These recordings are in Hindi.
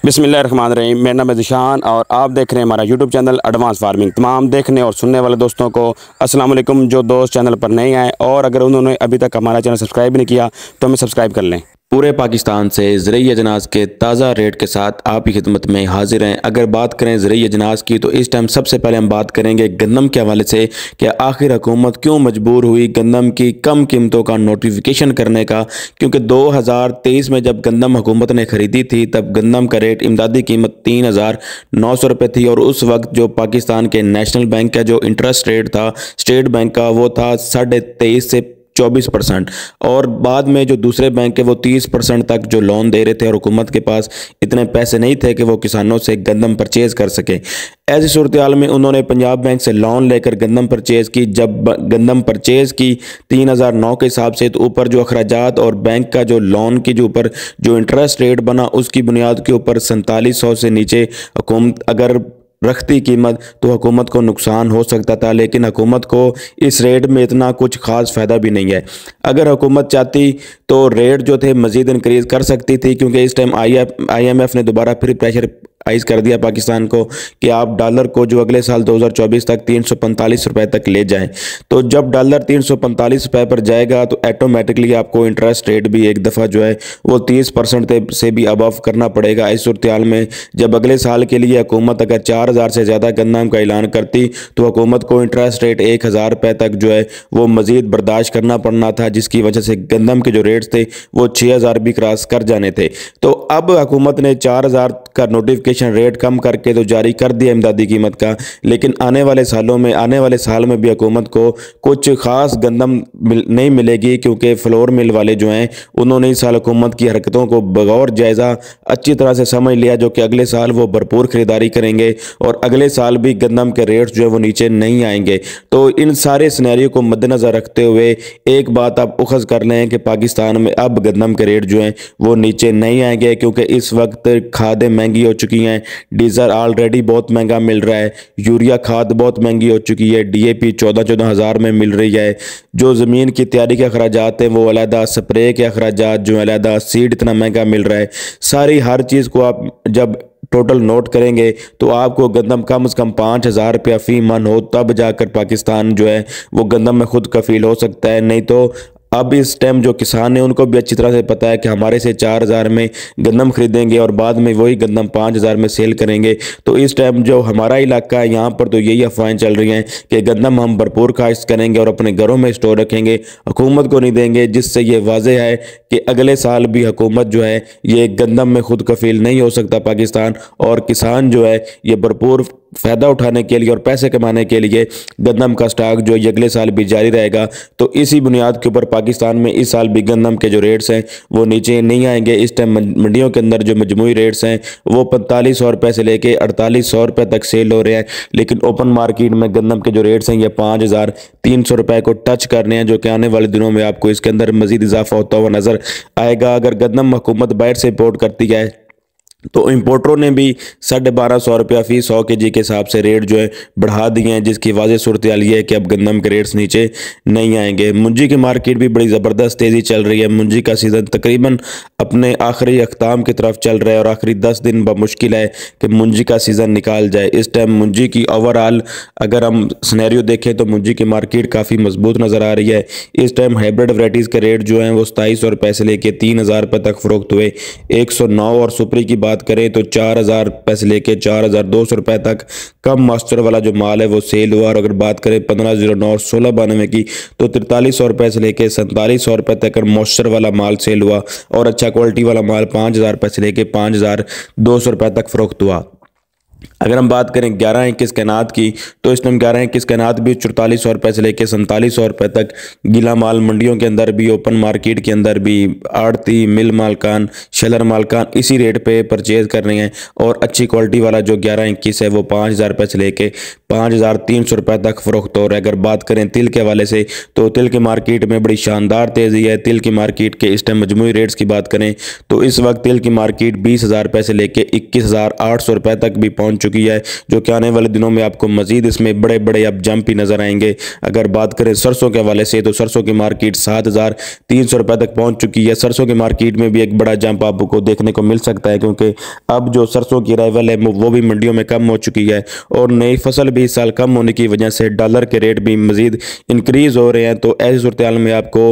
बिस्मिल्लाहिर्रहमानिर्रहीम। मेरा नाम है ज़िशान और आप देख रहे हैं हमारा यूट्यूब चैनल एडवांस फार्मिंग। तमाम देखने और सुनने वाले दोस्तों को अस्सलाम वालेकुम। जो दोस्त चैनल पर नए आए और अगर उन्होंने अभी तक हमारा चैनल सब्सक्राइब नहीं किया तो हमें सब्सक्राइब कर लें। पूरे पाकिस्तान से ज़रूरी अजनास के ताज़ा रेट के साथ आप ही खिदमत में हाजिर हैं। अगर बात करें ज़रूरी अजनास की तो इस टाइम सबसे पहले हम बात करेंगे गंदम के हवाले से कि आखिर हुकूमत क्यों मजबूर हुई गंदम की कम कीमतों का नोटिफिकेशन करने का। क्योंकि 2023 में जब गंदम हुकूमत ने ख़रीदी थी तब गंदम का रेट इमदादी कीमत 3,900 रुपये थी और उस वक्त जो पाकिस्तान के नेशनल बैंक का जो इंटरेस्ट रेट था स्टेट बैंक का वो था 23.5 से 24%। और बाद में जो दूसरे बैंक है वो 30% तक जो लोन दे रहे थे और हुकूमत के पास इतने पैसे नहीं थे कि वो किसानों से गंदम परचेज़ कर सके। ऐसी सूरत हाल में उन्होंने पंजाब बैंक से लोन लेकर गंदम परचेज़ की। जब गंदम परचेज़ की 3,009 के हिसाब से तो ऊपर जो अखराजात और बैंक का जो लोन के जो ऊपर जो इंटरेस्ट रेट बना उसकी बुनियाद के ऊपर 4700 से नीचे हुकूमत अगर रखती कीमत तो हुकूमत को नुकसान हो सकता था। लेकिन हुकूमत को इस रेट में इतना कुछ खास फ़ायदा भी नहीं है। अगर हुकूमत चाहती तो रेट जो थे मज़ीद इंक्रीज़ कर सकती थी, क्योंकि इस टाइम IMF ने दोबारा फिर प्रेशर आइज कर दिया पाकिस्तान को कि आप डॉलर को जो अगले साल 2024 तक 345 रुपए तक ले जाएं। तो जब डॉलर 345 रुपए पर जाएगा तो ऑटोमेटिकली आपको इंटरेस्ट रेट भी एक दफ़ा जो है वो 30% से भी अबव करना पड़ेगा। इस सूरत हाल में जब अगले साल के लिए हुकूमत अगर 4,000 से ज़्यादा गंदम का ऐलान करती तो हुकूमत को इंटरेस्ट रेट 1,000 रुपये तक जो है वो मज़ीद बर्दाश्त करना पड़ना था, जिसकी वजह से गंदम के जो रेट्स थे वो 6,000 भी क्रॉस कर जाने थे। तो अब हुकूमत ने 4,000 का नोटिफिकेशन रेट कम करके तो जारी कर दिया इमदादी कीमत का। लेकिन आने वाले साल में भी हुकूमत को कुछ खास गंदम नहीं मिलेगी, क्योंकि फ्लोर मिल वाले जो हैं उन्होंने इस साल हुकूमत की हरकतों को बगौर जायज़ा अच्छी तरह से समझ लिया, जो कि अगले साल वो भरपूर खरीदारी करेंगे और अगले साल भी गंदम के रेट जो है वो नीचे नहीं आएंगे। तो इन सारे सिनेरियो को मद्देनज़र रखते हुए एक बात आप उखज़ कर लें कि पाकिस्तान में अब गंदम के रेट जो हैं वो नीचे नहीं आएंगे, क्योंकि इस वक्त खादें महंगी हो चुकी हैं। डीजल ऑलरेडी बहुत महंगा मिल रहा है, यूरिया खाद बहुत महंगी हो चुकी है, DAP 14-14 हज़ार में मिल रही है। जो ज़मीन की तैयारी के अखराजात हैं वो अलहदा, स्प्रे के अखराजात जो अलहदा, सीड इतना महंगा मिल रहा है। सारी हर चीज़ को आप जब टोटल नोट करेंगे तो आपको गंदम कम से कम 5,000 रुपया फ़ी मन हो तब जाकर पाकिस्तान जो है वो गंदम में खुद कफील हो सकता है। नहीं तो अब इस टाइम जो किसान है उनको भी अच्छी तरह से पता है कि हमारे से 4,000 में गंदम खरीदेंगे और बाद में वही गंदम 5,000 में सेल करेंगे। तो इस टाइम जो हमारा इलाका है यहाँ पर तो यही अफवाहें चल रही हैं कि गंदम हम भरपूर काश्त करेंगे और अपने घरों में स्टोर रखेंगे, हुकूमत को नहीं देंगे, जिससे ये वाज़ेह है कि अगले साल भी हुकूमत जो है ये गंदम में खुद कफील नहीं हो सकता पाकिस्तान। और किसान जो है ये भरपूर फ़ायदा उठाने के लिए और पैसे कमाने के लिए गंदम का स्टॉक जो है अगले साल भी जारी रहेगा। तो इसी बुनियाद के ऊपर पाकिस्तान में इस साल भी गंदम के जो रेट्स हैं वो नीचे नहीं आएंगे। इस टाइम मंडियों के अंदर जो मजमूई रेट्स हैं वो 4500 रुपये से लेके 4800 रुपये तक सेल हो रहे हैं, लेकिन ओपन मार्केट में गंदम के जो रेट्स हैं ये 5,300 रुपये को टच कर रहे हैं, जो कि आने वाले दिनों में आपको इसके अंदर मज़ीद इजाफा होता हुआ नज़र आएगा। अगर गंदम हुकूमत बाहर से इम्पोर्ट करती है तो इम्पोर्टरों ने भी 1250 रुपया फ़ी 100 kg के हिसाब से रेट जो है बढ़ा दिए हैं, जिसकी वाज़ेह सूरत हाल ये है कि अब गंदम के रेट्स नीचे नहीं आएंगे। मुंजी की मार्केट भी बड़ी ज़बरदस्त तेज़ी चल रही है। मुंजी का सीज़न तकरीबन अपने आखिरी अख्ताम की तरफ चल रहा है और आखिरी 10 दिन मुश्किल है कि मुंजी का सीज़न निकाल जाए। इस टाइम मुंजी की ओवरऑल अगर हम सिनेरियो देखें तो मुंजी की मार्केट काफ़ी मजबूत नज़र आ रही है। इस टाइम हाइब्रिड वैराइटीज़ के रेट जो हैं वो 2700 रुपये से लेके 3,000 रुपये तक फ़रोख्त हुए। 109 और सुपरी की बात करें तो 4,000 रुपये से लेके 4,200 रुपये तक कम मॉइस्चर वाला जो माल है वो सेल हुआ। और अगर बात करें 1509 और 1692 की तो 4300 रुपये से लेके 4700 रुपये तक मॉइस्चर वाला माल सेल हुआ और अच्छा क्वालिटी वाला माल 5,000 रुपये से लेके 5,200 रुपये तक फ़रोख्त हुआ। अगर हम बात करें 11-21 कैनात की तो इस टाइम 11-21 कैनात भी 4400 रुपये से लेकर 4700 रुपये तक गीला माल मंडियों के अंदर भी ओपन मार्केट के अंदर भी आड़ती मिल मालकान शेलर मालकान इसी रेट पे परचेज़ कर रहे हैं। और अच्छी क्वालिटी वाला जो 11-21 है वो 5,000 रुपये से लेके 5,300 रुपये तक फ़रोख्त हो रहा है। अगर बात करें तिल के हवाले से तो तिल की मार्केट में बड़ी शानदार तेज़ी है। तिल की मार्केट के इस टाइम मजमूई रेट्स की बात करें तो इस वक्त तिल की मार्केट 20,000 रुपये से लेके 21,800 रुपये तक भी पहुँच चुकी चुकी है, जो कि आने वाले दिनों में आपको मजीद इसमें बड़े बड़े अब जंप ही नजर आएंगे। अगर बात करें सरसों के हवाले से, तो सरसों की मार्केट 7,300 रुपये तक पहुंच चुकी है। सरसों की मार्केट में भी एक बड़ा जंप आपको देखने को मिल सकता है, क्योंकि अब जो सरसों की अराइवल है वो भी मंडियों में कम हो चुकी है और नई फसल भी इस साल कम होने की वजह से डॉलर के रेट भी मजीद इंक्रीज हो रहे हैं। तो ऐसी सूरत में आपको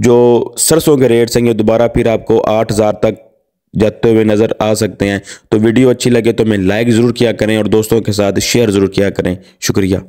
जो सरसों के रेट्स हैं दोबारा फिर आपको 8,000 तक जाते हुए नजर आ सकते हैं। तो वीडियो अच्छी लगे तो मैं लाइक ज़रूर किया करें और दोस्तों के साथ शेयर ज़रूर किया करें। शुक्रिया।